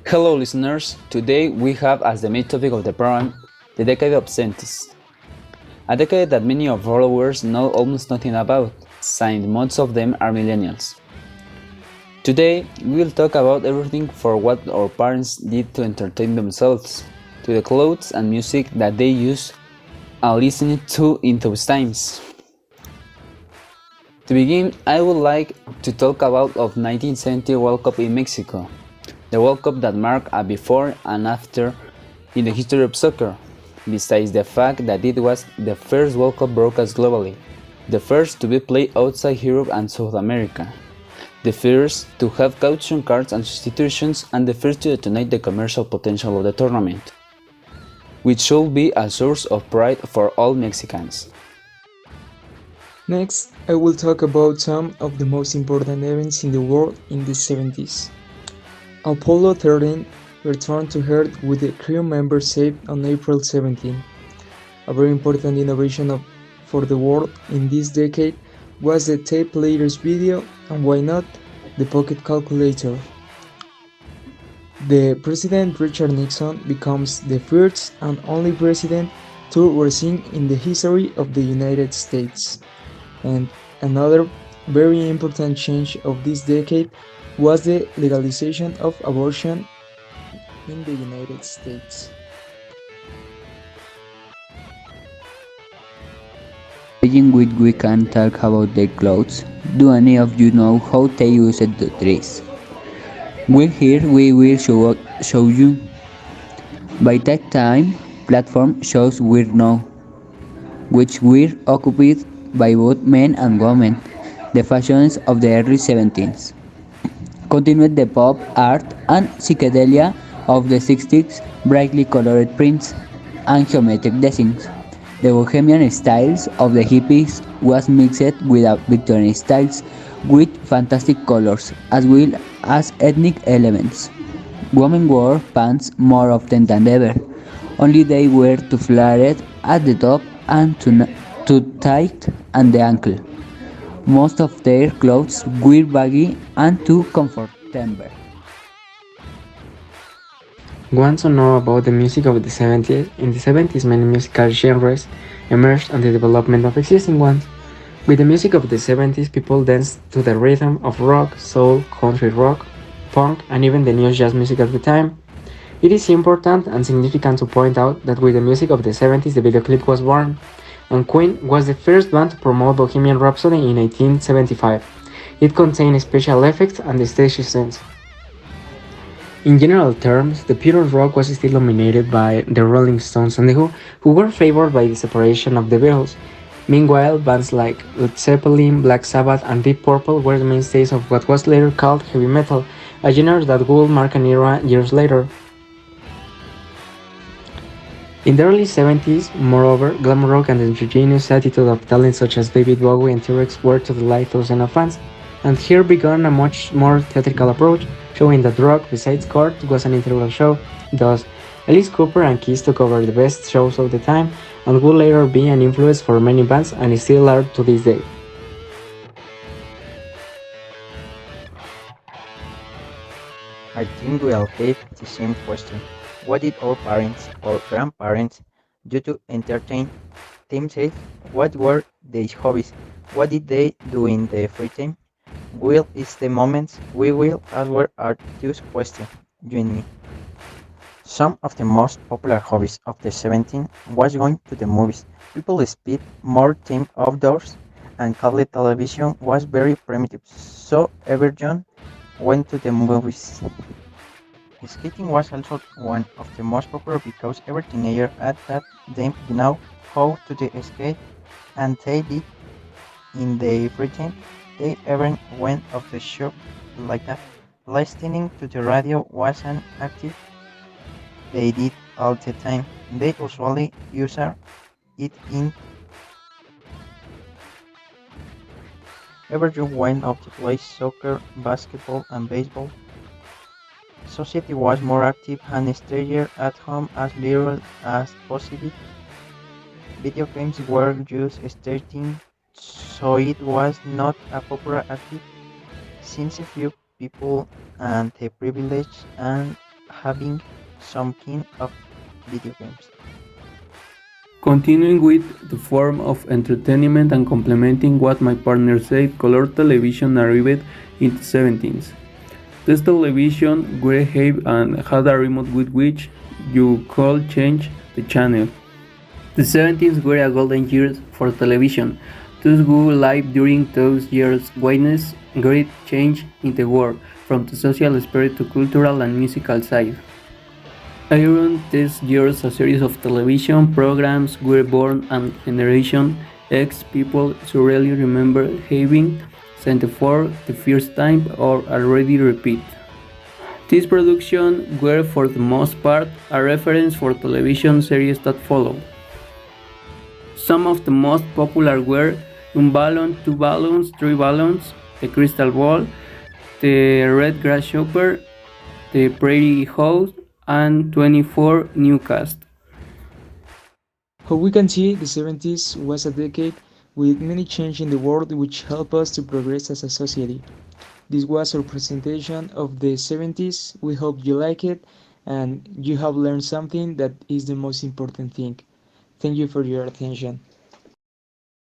Hello, listeners. Today we have as the main topic of the program the decade of 70s. A decade that many of our followers know almost nothing about, since most of them are millennials. Today we will talk about everything from what our parents did to entertain themselves, to the clothes and music that they used and listened to in those times. To begin, I would like to talk about of 1970 World Cup in Mexico, the World Cup that marked a before and after in the history of soccer, besides the fact that it was the first World Cup broadcast globally, the first to be played outside Europe and South America, the first to have caution cards and substitutions, and the first to detonate the commercial potential of the tournament, which should be a source of pride for all Mexicans. Next, I will talk about some of the most important events in the world in the 70s. Apollo 13 returned to Earth with the crew members saved on April 17. A very important innovation for the world in this decade was the tape player's video, and why not, the pocket calculator. The President Richard Nixon becomes the first and only president to resign in the history of the United States. And another very important change of this decade was the legalization of abortion in the United States. Begin with we can talk about the clothes. Do any of you know how they use the dress? Well, here we will show you. By that time, platform shows were now, which were occupied by both men and women, the fashions of the early 70s. Continued the pop art and psychedelia of the 60s, brightly colored prints and geometric designs. The bohemian styles of the hippies was mixed with Victorian styles with fantastic colors as well as ethnic elements. Women wore pants more often than ever, only they were too flared at the top and too tight at the ankle. Most of their clothes were baggy and too comfortable. Want to know about the music of the 70s? In the 70s, many musical genres emerged and the development of existing ones. With the music of the 70s, people danced to the rhythm of rock, soul, country rock, punk, and even the new jazz music of the time. It is important and significant to point out that with the music of the 70s, the video clip was born, and Queen was the first band to promote Bohemian Rhapsody in 1875. It contained special effects and the stage scenes. In general terms, the Beatles rock was still dominated by the Rolling Stones and The Who, who were favored by the separation of the Beatles. Meanwhile, bands like Led Zeppelin, Black Sabbath, and Deep Purple were the mainstays of what was later called heavy metal, a genre that would mark an era years later. In the early 70s, moreover, glam rock and the ingenious attitude of talents such as David Bowie and T-Rex were to delight thousands of fans, and here began a much more theatrical approach, showing that rock, besides chord, was an integral show. Thus, Alice Cooper and Kiss took over the best shows of the time, and would later be an influence for many bands and still are to this day. I think we all have the same question. What did our parents or grandparents do to entertain themselves? What were their hobbies? What did they do in their free time? Well, it's the moment we will answer our two questions, you and me. Some of the most popular hobbies of the 17th was going to the movies. People spent more time outdoors, and cable television was very primitive, so everyone went to the movies. Skating was also one of the most popular because every teenager at that time knew how to skate, and they did in their free time. They even went off the shop like that. Listening to the radio was an active they did all the time. They usually use it in everyone went out to play soccer, basketball, and baseball. Society was more active and stayed at home as little as possible. Video games were just starting, so it was not a popular activity since a few people and the privileged and having some kind of video games. Continuing with the form of entertainment and complementing what my partner said, color television arrived in the 70s. This television grey-have and had a remote with which you could change the channel. The 70s were a golden years for television. Those who lived during those years witnessed great change in the world, from the social spirit to cultural and musical side. Around these years, a series of television programs were born, and Generation X people surely remember having seen for the first time or already repeat. These productions were for the most part a reference for television series that followed. Some of the most popular were Un Balloon, Two Balloons, Three Balloons, The Crystal Ball, The Red Grasshopper, The Prairie House, and 24 Newscast. How we can see, the 70s was a decade with many changes in the world which helped us to progress as a society. This was our presentation of the 70s. We hope you like it and you have learned something that is the most important thing. Thank you for your attention.